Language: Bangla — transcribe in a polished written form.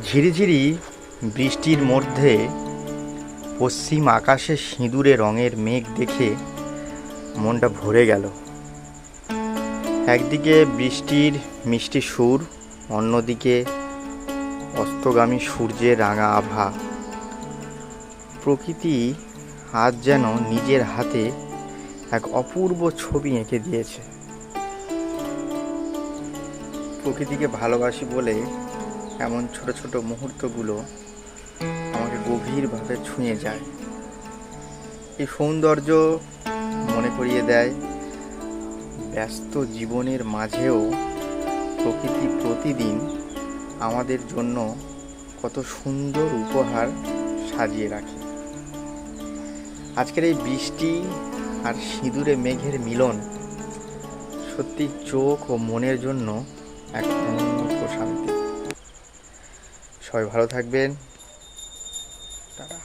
ঝিরিঝিরি বৃষ্টির মধ্যে পশ্চিম আকাশে সিঁদুরে রঙের মেঘ দেখে মনটা ভরে গেল। একদিকে বৃষ্টির মিষ্টি সুর, অন্যদিকে অস্তগামী সূর্যের রাঙা আভা। প্রকৃতি আজ যেন নিজের হাতে এক অপূর্ব ছবি এঁকে দিয়েছে। প্রকৃতিকে ভালোবাসি বলে এমন ছোট ছোট মুহূর্তগুলো আমাকে গভীরভাবে ছুঁয়ে যায়। এই সৌন্দর্য মনে করিয়ে দেয় ব্যস্ত জীবনের মাঝেও প্রকৃতি প্রতিদিন আমাদের জন্য কত সুন্দর উপহার সাজিয়ে রাখে। আজকের এই বৃষ্টি আর সিঁদুরে মেঘের মিলন সত্যি চোখ ও মনের জন্য এক অনন্য প্রশান্তি। সবাই ভালো থাকবেন। টাটা।